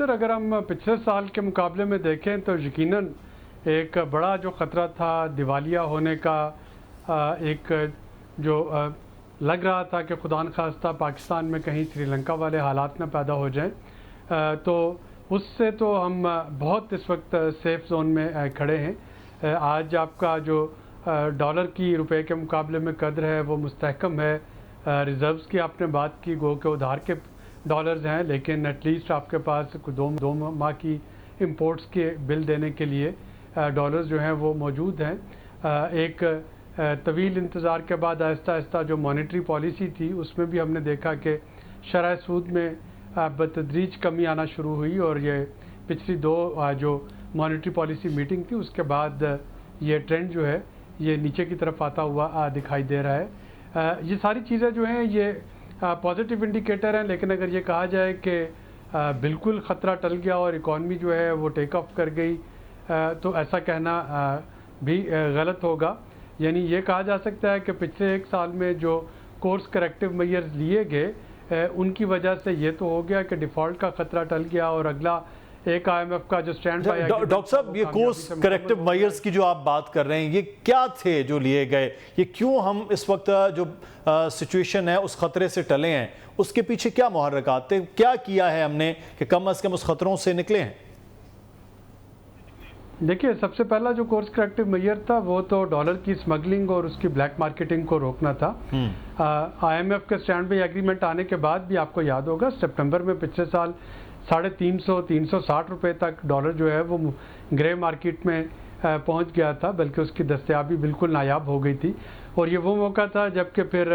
ناصر، اگر ہم پچھلے سال کے مقابلے میں دیکھیں تو یقیناً ایک بڑا جو خطرہ تھا دیوالیہ ہونے کا، ایک جو لگ رہا تھا کہ خدا نخواستہ پاکستان میں کہیں سری لنکا والے حالات نہ پیدا ہو جائیں، تو اس سے تو ہم بہت اس وقت سیف زون میں کھڑے ہیں۔ آج آپ کا جو ڈالر کی روپے کے مقابلے میں قدر ہے وہ مستحکم ہے۔ ریزروز کی آپ نے بات کی، گو کہ ادھار کے ڈالرز ہیں، لیکن ایٹ لیسٹ آپ کے پاس دو ماہ کی امپورٹس کے بل دینے کے لیے ڈالرز جو ہیں وہ موجود ہیں۔ ایک طویل انتظار کے بعد آہستہ آہستہ جو مانیٹری پالیسی تھی اس میں بھی ہم نے دیکھا کہ شرح سود میں بتدریج کمی آنا شروع ہوئی، اور یہ پچھلی جو مانیٹری پالیسی میٹنگ تھی اس کے بعد یہ ٹرینڈ جو ہے یہ نیچے کی طرف آتا ہوا دکھائی دے رہا ہے۔ یہ ساری چیزیں جو ہیں یہ پازیٹیو انڈیکیٹر ہیں، لیکن اگر یہ کہا جائے کہ بالکل خطرہ ٹل گیا اور اکانومی جو ہے وہ ٹیک آف کر گئی، تو ایسا کہنا بھی غلط ہوگا۔ یعنی یہ کہا جا سکتا ہے کہ پچھلے ایک سال میں جو کورس کریکٹیو میئرز لیے گئے ان کی وجہ سے یہ تو ہو گیا کہ ڈیفالٹ کا خطرہ ٹل گیا، اور اگلا ایک آئی ایم ایف کا جو سٹینڈ بائی ڈاکٹر صاحب، یہ کورس کریکٹیو میئرز کی جو آپ بات کر رہے ہیں یہ کیا تھے جو لیے گئے؟ یہ کیوں ہم اس وقت جو سچویشن ہے اس خطرے سے ٹلے ہیں؟ اس کے پیچھے کیا محرکات تھے؟ کیا کیا ہے ہم نے کہ کم از کم اس خطروں سے نکلے ہیں؟ دیکھیے، سب سے پہلا جو کورس کریکٹیو میئر تھا وہ تو ڈالر کی سمگلنگ اور اس کی بلیک مارکیٹنگ کو روکنا تھا۔ آئی ایم ایف کے سٹینڈ بائی ایگریمنٹ آنے کے بعد بھی آپ کو یاد ہوگا سپٹمبر میں پچھلے سال 350-360 روپے تک ڈالر جو ہے وہ گرے مارکیٹ میں پہنچ گیا تھا، بلکہ اس کی دستیابی بالکل نایاب ہو گئی تھی، اور یہ وہ موقع تھا جب کہ پھر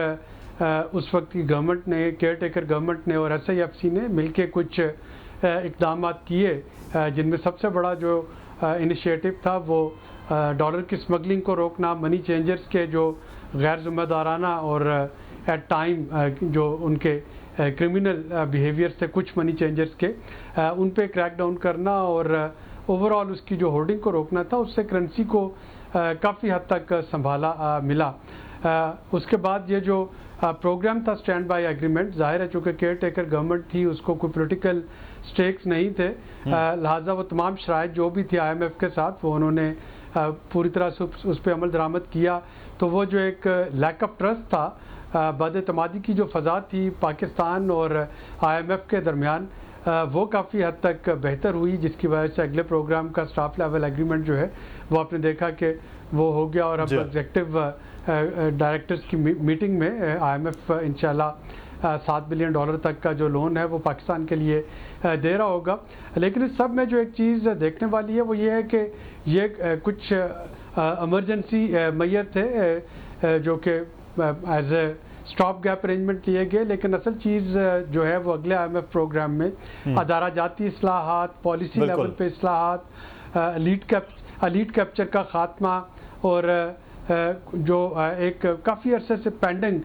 اس وقت کی گورنمنٹ نے، کیئر ٹیکر گورنمنٹ نے اور ایس آئی ایف سی نے مل کے کچھ اقدامات کیے، جن میں سب سے بڑا جو انیشیٹو تھا وہ ڈالر کی سمگلنگ کو روکنا، منی چینجرز کے جو غیر ذمہ دارانہ اور ایٹ ٹائم جو ان کے کرمنل بیہیویئر سے کچھ منی چینجرز کے ان پہ کریک ڈاؤن کرنا، اور اوور آل اس کی جو ہولڈنگ کو روکنا تھا، اس سے کرنسی کو کافی حد تک سنبھالا ملا۔ اس کے بعد یہ جو پروگرام تھا سٹینڈ بائی ایگریمنٹ، ظاہر ہے چونکہ کیئر ٹیکر گورنمنٹ تھی، اس کو کوئی پولیٹیکل سٹیکس نہیں تھے، لہٰذا وہ تمام شرائط جو بھی تھی آئی ایم ایف کے ساتھ وہ انہوں نے پوری طرح سے اس پہ عمل درآمد کیا۔ تو وہ جو ایک لیک آف ٹرسٹ تھا، بد اعتمادی کی جو فضا تھی پاکستان اور آئی ایم ایف کے درمیان، وہ کافی حد تک بہتر ہوئی، جس کی وجہ سے اگلے پروگرام کا اسٹاف لیول ایگریمنٹ جو ہے وہ آپ نے دیکھا کہ وہ ہو گیا، اور اب ایگزیکٹو ڈائریکٹرز کی میٹنگ میں آئی ایم ایف انشاءاللہ $7 بلین تک کا جو لون ہے وہ پاکستان کے لیے دے رہا ہوگا۔ لیکن اس سب میں جو ایک چیز دیکھنے والی ہے وہ یہ ہے کہ یہ کچھ ایمرجنسی میئر تھے جو کہ as a stop gap arrangement لیے گئے، لیکن اصل چیز جو ہے وہ اگلے آئی ایم ایف پروگرام میں ادارہ جاتی اصلاحات، پالیسی لیول پہ اصلاحات، ایلیٹ کیپچر کا خاتمہ، اور جو ایک کافی عرصے سے پینڈنگ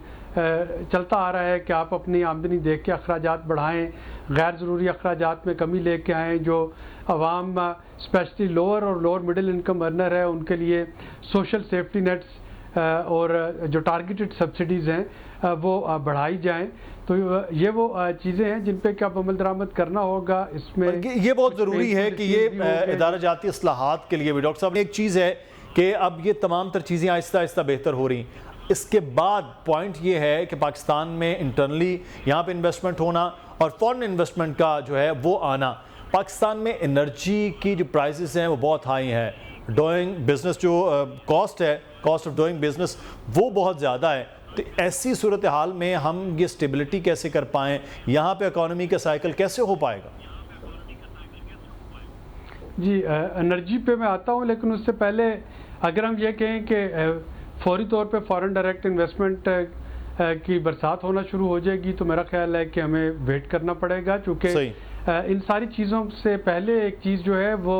چلتا آ رہا ہے کہ آپ اپنی آمدنی دیکھ کے اخراجات بڑھائیں، غیر ضروری اخراجات میں کمی لے کے آئیں، جو عوام اسپیشلی لوور اور لوور مڈل انکم ارنر ہے ان کے لیے سوشل سیفٹی نیٹس اور جو ٹارگیٹڈ سبسڈیز ہیں وہ بڑھائی جائیں۔ تو یہ وہ چیزیں ہیں جن پہ کہ اب عمل درآمد کرنا ہوگا۔ اس میں یہ بہت ضروری ہے کہ یہ ادارہ جاتی اصلاحات کے لیے بھی ڈاکٹر صاحب ایک چیز ہے کہ اب یہ تمام تر چیزیں آہستہ آہستہ بہتر ہو رہی ہیں۔ اس کے بعد پوائنٹ یہ ہے کہ پاکستان میں انٹرنلی یہاں پہ انویسٹمنٹ ہونا اور فورن انویسٹمنٹ کا جو ہے وہ آنا۔ پاکستان میں انرجی کی جو پرائسز ہیں وہ بہت ہائی ہیں، ڈوئنگ بزنس جو کاسٹ ہے، کاسٹ آف ڈوئنگ بزنس وہ بہت زیادہ ہے۔ تو ایسی صورتحال میں ہم یہ اسٹیبلٹی کیسے کر پائیں؟ یہاں پہ اکانومی کا سائیکل کیسے ہو پائے گا؟ جی، انرجی پہ میں آتا ہوں، لیکن اس سے پہلے اگر ہم یہ کہیں کہ فوری طور پہ فارن ڈائریکٹ انویسٹمنٹ کی برسات ہونا شروع ہو جائے گی تو میرا خیال ہے کہ ہمیں ویٹ کرنا پڑے گا، چونکہ ان ساری چیزوں سے پہلے ایک چیز جو ہے وہ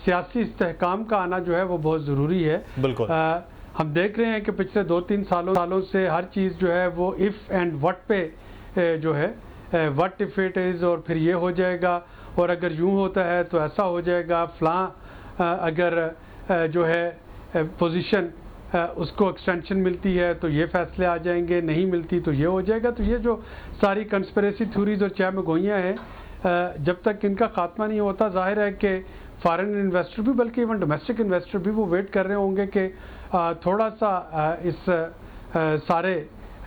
سیاسی استحکام کا آنا جو ہے وہ بہت ضروری ہے۔ بالکل ہم دیکھ رہے ہیں کہ پچھلے 2-3 سالوں سے ہر چیز جو ہے وہ اف اینڈ وٹ پہ جو ہے وٹ اف اٹ از، اور پھر یہ ہو جائے گا، اور اگر یوں ہوتا ہے تو ایسا ہو جائے گا، فلاں اگر جو ہے پوزیشن اس کو ایکسٹینشن ملتی ہے تو یہ فیصلے آ جائیں گے، نہیں ملتی تو یہ ہو جائے گا۔ تو یہ جو ساری کنسپریسی تھیوریز اور چہ مگوئیاں ہیں جب تک ان کا خاتمہ نہیں ہوتا ظاہر ہے کہ فارن انویسٹر بھی بلکہ ایون ڈومیسٹک انویسٹر بھی وہ ویٹ کر رہے ہوں گے کہ تھوڑا سا اس سارے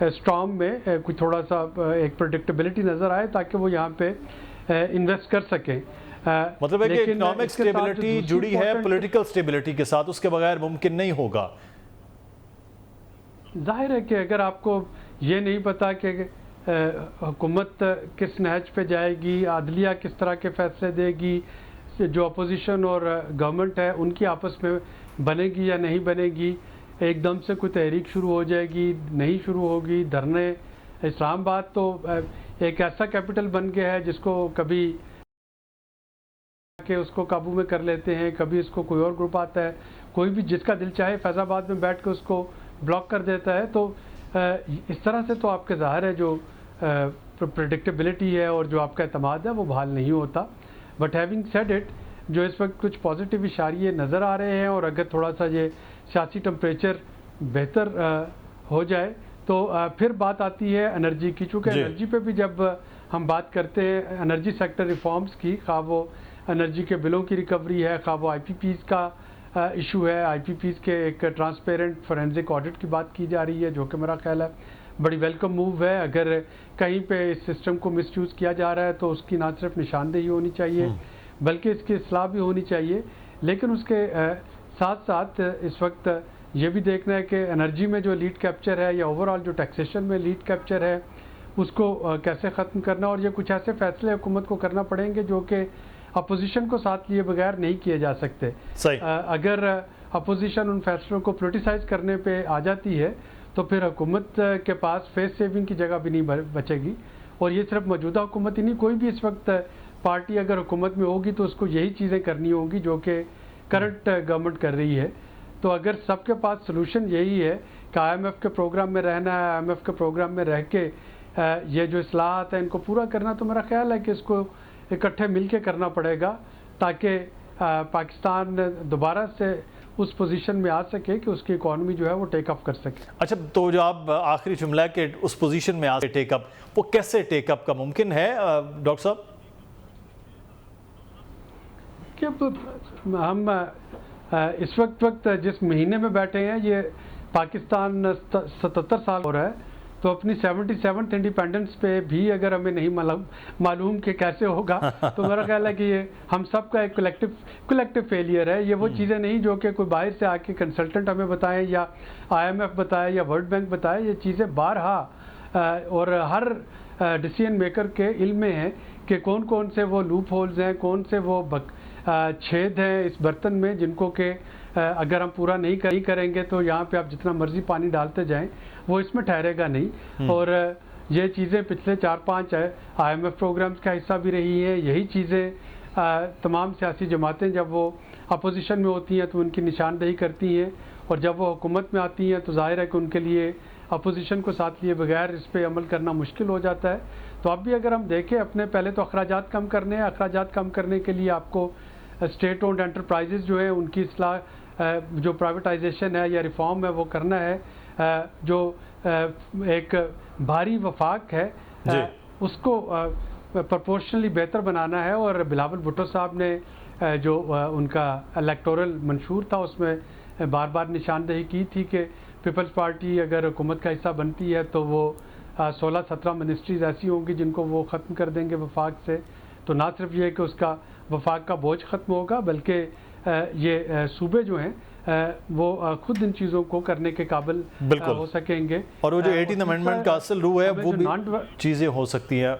اسٹارم میں کوئی تھوڑا سا ایک پریڈکٹیبلٹی نظر آئے تاکہ وہ یہاں پہ انویسٹ کر سکیں. مطلب ہے کہ اکنامک سٹیبلٹی جڑی ہے پولیٹیکل سٹیبلٹی کے ساتھ، اس کے بغیر ممکن نہیں ہوگا. ظاہر ہے کہ اگر آپ کو یہ نہیں پتا کہ حکومت کس نہج پہ جائے گی، عدلیہ کس طرح کے فیصلے دے گی، جو اپوزیشن اور گورنمنٹ ہے ان کی آپس میں بنے گی یا نہیں بنے گی، ایک دم سے کوئی تحریک شروع ہو جائے گی، نہیں شروع ہوگی، دھرنے. اسلام آباد تو ایک ایسا کیپٹل بن گیا ہے جس کو کبھی کہ اس کو قابو میں کر لیتے ہیں، کبھی اس کو کوئی اور گروپ آتا ہے، کوئی بھی جس کا دل چاہے فیض آباد میں بیٹھ کے اس کو بلاک کر دیتا ہے. تو اس طرح سے تو آپ کے ظاہر ہے جو پریڈکٹیبلٹی ہے اور جو آپ کا اعتماد ہے وہ بحال نہیں ہوتا. بٹ ہیونگ سیڈ اٹ، جو اس وقت کچھ پازیٹیو اشاریے نظر آ رہے ہیں اور اگر تھوڑا سا یہ سیاسی ٹمپریچر بہتر ہو جائے تو پھر بات آتی ہے انرجی کی. چونکہ انرجی پہ بھی جب ہم بات کرتے ہیں انرجی سیکٹر ریفارمز کی، خواہ وہ انرجی کے بلوں کی ریکوری ہے، خواہ وہ آئی پی پیز کا ایشو ہے، آئی پی پیز کے ایک ٹرانسپیرنٹ فورینزک آڈٹ کی بات کی جا رہی ہے جو کہ میرا خیال ہے بڑی ویلکم موو ہے. اگر کہیں پہ اس سسٹم کو مس یوز کیا جا رہا ہے تو اس کی نہ صرف نشاندہی ہونی چاہیے بلکہ اس کی اصلاح بھی ہونی چاہیے. لیکن اس کے ساتھ ساتھ اس وقت یہ بھی دیکھنا ہے کہ انرجی میں جو لیڈ کیپچر ہے یا اوور آل جو ٹیکسیشن میں لیڈ کیپچر ہے اس کو کیسے ختم کرنا، اور یہ کچھ ایسے فیصلے حکومت کو کرنا پڑیں گے جو کہ اپوزیشن کو ساتھ لیے بغیر نہیں کیے جا سکتے. اگر اپوزیشن ان فیصلوں کو پولیٹیسائز کرنے پہ آ جاتی ہے تو پھر حکومت کے پاس فیس سیونگ کی جگہ بھی نہیں بچے گی. اور یہ صرف موجودہ حکومت ہی نہیں، کوئی بھی اس وقت پارٹی اگر حکومت میں ہوگی تو اس کو یہی چیزیں کرنی ہوں گی جو کہ کرنٹ گورنمنٹ کر رہی ہے. تو اگر سب کے پاس سلوشن یہی ہے کہ آئی ایم ایف کے پروگرام میں رہنا ہے، آئی ایم ایف کے پروگرام میں رہ کے یہ جو اصلاحات ہیں ان کو پورا کرنا، تو میرا خیال ہے کہ اس کو اکٹھے مل کے کرنا پڑے گا تاکہ پاکستان دوبارہ سے اس پوزیشن میں آ سکے کہ اس کی اکانومی جو ہے وہ ٹیک اپ کر سکے. اچھا، تو جو آپ آخری جملہ ہے کہ اس پوزیشن میں آ سکے ٹیک اپ، وہ کیسے ٹیک اپ کا ممکن ہے ڈاکٹر صاحب؟ کہ ہم اس وقت جس مہینے میں بیٹھے ہیں یہ پاکستان 77 سال ہو رہا ہے، تو اپنی 77th انڈیپینڈنس پہ بھی اگر ہمیں نہیں معلوم کہ کیسے ہوگا تو میرا خیال ہے کہ یہ ہم سب کا ایک کلیکٹیو فیلئر ہے. یہ وہ چیزیں نہیں جو کہ کوئی باہر سے آ کے کنسلٹنٹ ہمیں بتائیں یا آئی ایم ایف بتائے یا ورلڈ بینک بتائے. یہ چیزیں بارہا اور ہر ڈیسیژن میکر کے علم میں ہیں کہ کون کون سے وہ لوپ ہولز ہیں، کون سے وہ چھید ہیں اس برتن میں جن کو کہ اگر ہم پورا نہیں کریں گے تو یہاں پہ آپ جتنا مرضی پانی ڈالتے جائیں وہ اس میں ٹھہرے گا نہیں. اور یہ چیزیں پچھلے 4-5 آئی ایم ایف پروگرامز کا حصہ بھی رہی ہیں. یہی چیزیں تمام سیاسی جماعتیں جب وہ اپوزیشن میں ہوتی ہیں تو ان کی نشاندہی کرتی ہیں، اور جب وہ حکومت میں آتی ہیں تو ظاہر ہے کہ ان کے لیے اپوزیشن کو ساتھ لیے بغیر اس پہ عمل کرنا مشکل ہو جاتا ہے. تو اب بھی اگر ہم دیکھیں اپنے پہلے تو اخراجات کم کرنے ہیں، اخراجات کم کرنے کے لیے آپ کو اسٹیٹ اونڈ انٹرپرائزز جو ہیں ان کی اصلاح، جو پرائیویٹائزیشن ہے یا ریفارم ہے وہ کرنا ہے. جو ایک بھاری وفاق ہے اس کو پرپورشنلی بہتر بنانا ہے. اور بلاول بھٹو صاحب نے جو ان کا الیکٹورل منشور تھا اس میں بار بار نشاندہی کی تھی کہ پیپلز پارٹی اگر حکومت کا حصہ بنتی ہے تو وہ 16-17 منسٹریز ایسی ہوں گی جن کو وہ ختم کر دیں گے وفاق سے. تو نہ صرف یہ کہ اس کا وفاق کا بوجھ ختم ہوگا بلکہ یہ صوبے جو ہیں وہ خود ان چیزوں کو کرنے کے قابل ہو سکیں گے. اور وہ جو 18th امینڈمنٹ کا اصل روح ہے وہ بھی چیزیں ہو سکتی ہیں.